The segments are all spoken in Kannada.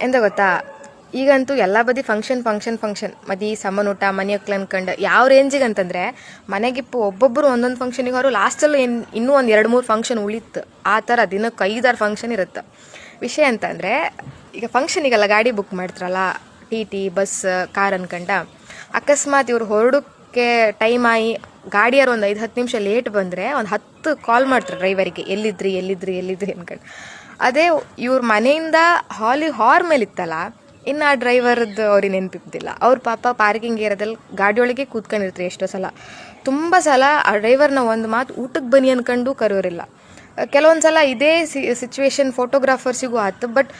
ಎಂತ ಗೊತ್ತಾ, ಈಗಂತೂ ಎಲ್ಲ ಬದಿ ಫಂಕ್ಷನ್ ಮದಿ ಊಟ ಮನೆ ಒಕ್ಲು ಅನ್ಕೊಂಡು ಯಾವ ರೇಂಜಿಗೆ ಅಂತಂದರೆ ಮನೆಗಿಪ್ಪು ಒಬ್ಬೊಬ್ಬರು ಒಂದೊಂದು ಫಂಕ್ಷನಿಗೆ ಅವರು ಲಾಸ್ಟಲ್ಲೂ ಇನ್ನೂ ಒಂದು 2-3 ಫಂಕ್ಷನ್ ಉಳಿತು. ಆ ಥರ ದಿನಕ್ಕೆ 5-6 ಫಂಕ್ಷನ್ ಇರುತ್ತೆ. ವಿಷಯ ಅಂತಂದರೆ, ಈಗ ಫಂಕ್ಷನಿಗೆಲ್ಲ ಗಾಡಿ ಬುಕ್ ಮಾಡ್ತಾರಲ್ಲ, ಟಿ ಬಸ್ ಕಾರ್ ಅನ್ಕಂಡ, ಅಕಸ್ಮಾತ್ ಇವ್ರು ಹೊರಡೋಕ್ಕೆ ಟೈಮ್ ಆಗಿ ಗಾಡಿಯವ್ರು ಒಂದು 5-10 ನಿಮಿಷ ಲೇಟ್ ಬಂದರೆ ಒಂದು 10 ಕಾಲ್ ಮಾಡ್ತಾರೆ ಡ್ರೈವರಿಗೆ, ಎಲ್ಲಿದ್ರಿ ಅನ್ಕೊಂಡು. ಅದೇ ಇವ್ರ ಮನೆಯಿಂದ ಹಾರ್ ಮೇಲಿತ್ತಲ್ಲ, ಇನ್ನು ಆ ಡ್ರೈವರ್ದು ಅವ್ರಿಗೆ ನೆನಪಿದ್ದಿಲ್ಲ. ಅವ್ರ ಪಾಪ ಪಾರ್ಕಿಂಗ್ ಏರಿಯಾದಲ್ಲಿ ಗಾಡಿಯೊಳಗೆ ಕೂತ್ಕೊಂಡಿರ್ತಾರೆ ಎಷ್ಟೋ ಸಲ. ತುಂಬ ಸಲ ಆ ಡ್ರೈವರ್ನ ಒಂದು ಮಾತು ಊಟಕ್ಕೆ ಬನ್ನಿ ಅನ್ಕೊಂಡು ಕರೆಯೋರಿಲ್ಲ. ಕೆಲವೊಂದು ಸಲ ಇದೇ ಸಿಚುವೇಶನ್ ಫೋಟೋಗ್ರಾಫರ್ಸಿಗೂ ಆಯ್ತು. But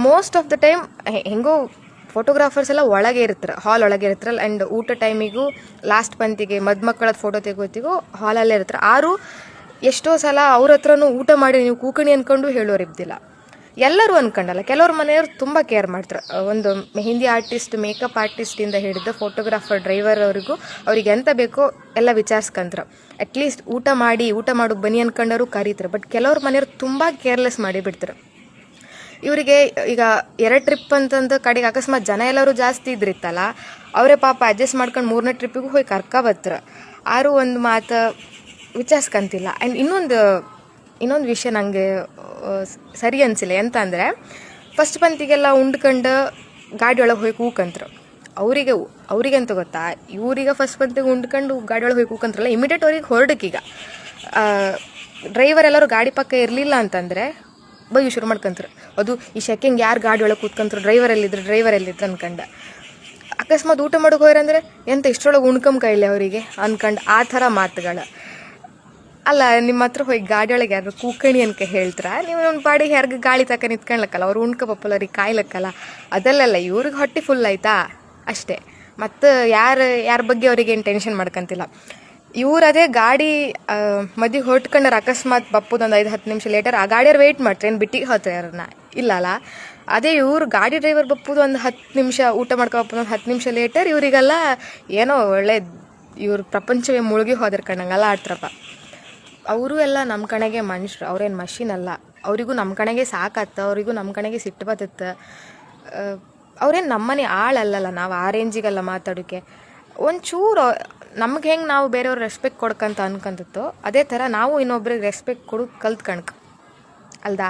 most of the time ಹೆಂಗೋ ಫೋಟೋಗ್ರಾಫರ್ಸ್ ಎಲ್ಲ ಒಳಗೆ ಇರ್ತಾರೆ, ಹಾಲ್ ಒಳಗೆ ಇರ್ತಾರಲ್ಲ. ಆ್ಯಂಡ್ ಊಟ ಟೈಮಿಗೂ ಲಾಸ್ಟ್ ಪಂತಿಗೆ ಮಕ್ಕಳದ್ದು ಫೋಟೋ ತೆಗೋತಿಗೂ ಹಾಲಲ್ಲೇ ಇರ್ತಾರೆ. ಆರು ಎಷ್ಟೋ ಸಲ ಅವ್ರ ಹತ್ರನೂ ಊಟ ಮಾಡಿ ನೀವು ಕೂಕಣಿ ಅಂದ್ಕೊಂಡು ಹೇಳೋರು ಇದ್ದಿಲ್ಲ. ಎಲ್ಲರೂ ಅಂದ್ಕೊಂಡಲ್ಲ, ಕೆಲವ್ರ ಮನೆಯವ್ರು ತುಂಬ ಕೇರ್ ಮಾಡ್ತಾರೆ. ಒಂದು ಮೆಹಂದಿ ಆರ್ಟಿಸ್ಟ್, ಮೇಕಪ್ ಆರ್ಟಿಸ್ಟಿಂದ ಹಿಡಿದು ಫೋಟೋಗ್ರಾಫರ್, ಡ್ರೈವರ್ ಅವ್ರಿಗೆ ಎಂತ ಬೇಕೋ ಎಲ್ಲ ವಿಚಾರಿಸ್ಕೊಂತಾರೆ. ಅಟ್ಲೀಸ್ಟ್ ಊಟ ಮಾಡೋಕ್ಕೆ ಬನ್ನಿ ಅಂದ್ಕೊಂಡವರು ಕರೀತಾರೆ. ಬಟ್ ಕೆಲವ್ರ ಮನೆಯವ್ರು ತುಂಬ ಕೇರ್ಲೆಸ್ ಮಾಡಿಬಿಡ್ತಾರೆ. ಇವರಿಗೆ ಈಗ 2 ಟ್ರಿಪ್ ಅಂತಂದು ಕಡೆಗೆ ಅಕಸ್ಮಾತ್ ಜನ ಎಲ್ಲರೂ ಜಾಸ್ತಿ ಇದ್ರಿತ್ತಲ್ಲ, ಅವರೇ ಪಾಪ ಅಡ್ಜಸ್ಟ್ ಮಾಡ್ಕೊಂಡು 3ನೇ ಟ್ರಿಪ್ಪಿಗೂ ಹೋಗಿ ಬರ್ತಾರೆ. ಆರು ಒಂದು ಮಾತು ವಿಚಾರಿಸ್ಕೊಂತಿಲ್ಲ. ಆ್ಯಂಡ್ ಇನ್ನೊಂದು ವಿಷಯ ನನಗೆ ಸರಿ ಅನಿಸಿಲ್ಲ. ಎಂತ ಅಂದರೆ, ಫಸ್ಟ್ ಪಂತಿಗೆಲ್ಲ ಉಂಡ್ಕೊಂಡು ಗಾಡಿ ಒಳಗೆ ಹೋಗಿ ಕೂಕಂತ್ರು. ಅವರಿಗೆ ಅಂತ ಗೊತ್ತಾ, ಇವ್ರಿಗೆ ಫಸ್ಟ್ ಪಂತಿಗೆ ಉಂಡ್ಕೊಂಡು ಗಾಡಿ ಒಳಗೆ ಹೋಗಿ ಕೂಕಂತ್ರಲ್ಲ, ಇಮಿಡಿಯೇಟ್ ಅವ್ರಿಗೆ ಹೊರಡಕ್ಕೀಗ ಡ್ರೈವರ್ ಎಲ್ಲರೂ ಗಾಡಿ ಪಕ್ಕ ಇರಲಿಲ್ಲ ಅಂತಂದರೆ ಬೈಯು ಶುರು ಮಾಡ್ಕೊಂತಾರೆ. ಅದು ಈ ಶೆಕೆಂಗೆ ಯಾರು ಗಾಡಿ ಒಳಗೆ ಕೂತ್ಕೊಂತಾರೆ, ಡ್ರೈವರ್ ಎಲ್ಲಿದ್ರು ಅನ್ಕಂಡು. ಅಕಸ್ಮಾತ್ ಊಟ ಮಾಡೋಕೆ ಹೋಯ್ರಂದರೆ ಎಂತ ಇಷ್ಟರೊಳಗೆ ಉಣ್ಕಂಬ ಅವರಿಗೆ ಅನ್ಕಂಡು ಆ ಥರ ಮಾತುಗಳು. ಅಲ್ಲ, ನಿಮ್ಮ ಹತ್ರ ಹೋಗಿ ಗಾಡಿಯೊಳಗೆ ಯಾರು ಕೂಕಣಿ ಅನ್ಕ ಹೇಳ್ತಾರೆ, ನೀವು ಒಂದು ಪಾಡಿಗೆ ಯಾರಿಗೆ ಗಾಳಿ ತಕ್ಕ ನಿಂತ್ಕೊಳ್ಳಕ್ಕಲ್ಲ, ಅವ್ರು ಉಣ್ಕಪ್ಪಲ್ಲ ಅವ್ರಿಗೆ ಕಾಯ್ಲಕ್ಕಲ್ಲ. ಅದಲ್ಲಲ್ಲ, ಇವ್ರಿಗೆ ಹೊಟ್ಟೆ ಫುಲ್ ಆಯ್ತಾ ಅಷ್ಟೇ. ಮತ್ತು ಯಾರ ಬಗ್ಗೆ ಅವ್ರಿಗೆ ಏನು ಟೆನ್ಷನ್ ಮಾಡ್ಕೊಂತಿಲ್ಲ. ಅದೇ ಗಾಡಿ ಮದಿಗೆ ಹೊರಟ್ಕೊಂಡ್ರೆ ಅಕಸ್ಮಾತ್ ಬಪ್ಪುದೊಂದು 5-10 ನಿಮಿಷ ಲೇಟರ್ ಆ ಗಾಡಿಯವ್ರು ವೆಯ್ಟ್ ಮಾಡ್ತಾರೆ, ಏನು ಬಿಟ್ಟಿಗೆ ಹೋಗ್ತಾರೆ ಯಾರನ್ನ ಇಲ್ಲಲ್ಲ. ಅದೇ ಇವ್ರು ಗಾಡಿ ಡ್ರೈವರ್ ಬಪ್ಪುದು ಒಂದು 10 ನಿಮಿಷ, ಊಟ ಮಾಡ್ಕೊಬಪ್ಪುದು ಒಂದು 10 ನಿಮಿಷ ಲೇಟರ್, ಇವರಿಗೆಲ್ಲ ಏನೋ ಒಳ್ಳೆ ಇವ್ರ ಪ್ರಪಂಚವೇ ಮುಳುಗಿ ಹೋದಿರ್ಕೊಂಡಂಗೆಲ್ಲ ಆಡ್ತಾರಪ್ಪ. ಅವರು ಎಲ್ಲ ನಮ್ಮ ಕಡೆಗೆ ಮನುಷ್ಯರು, ಅವ್ರೇನು ಮಷಿನ್ ಅಲ್ಲ. ಅವರಿಗೂ ನಮ್ಮ ಕಡೆಗೆ ಸಾಕತ್ತ, ಅವರಿಗೂ ನಮ್ಮ ಕಡೆಗೆ ಸಿಟ್ಟು ಬತ್ತತ್ತ. ಅವ್ರೇನು ನಮ್ಮನೆ ಆಳಲ್ಲಲ್ಲ, ನಾವು ಆ ರೇಂಜಿಗೆಲ್ಲ ಮಾತಾಡೋಕ್ಕೆ. ಒಂಚೂರು ನಮ್ಗೆ ಹೆಂಗೆ ನಾವು ಬೇರೆಯವ್ರು ರೆಸ್ಪೆಕ್ಟ್ ಕೊಡ್ಕಂತ ಅನ್ಕೊಂತತ್ತೋ ಅದೇ ಥರ ನಾವು ಇನ್ನೊಬ್ರಿಗೆ ರೆಸ್ಪೆಕ್ಟ್ ಕೊಡೋದು ಕಲ್ತ್ಕಣ್ಕ ಅಲ್ದಾ.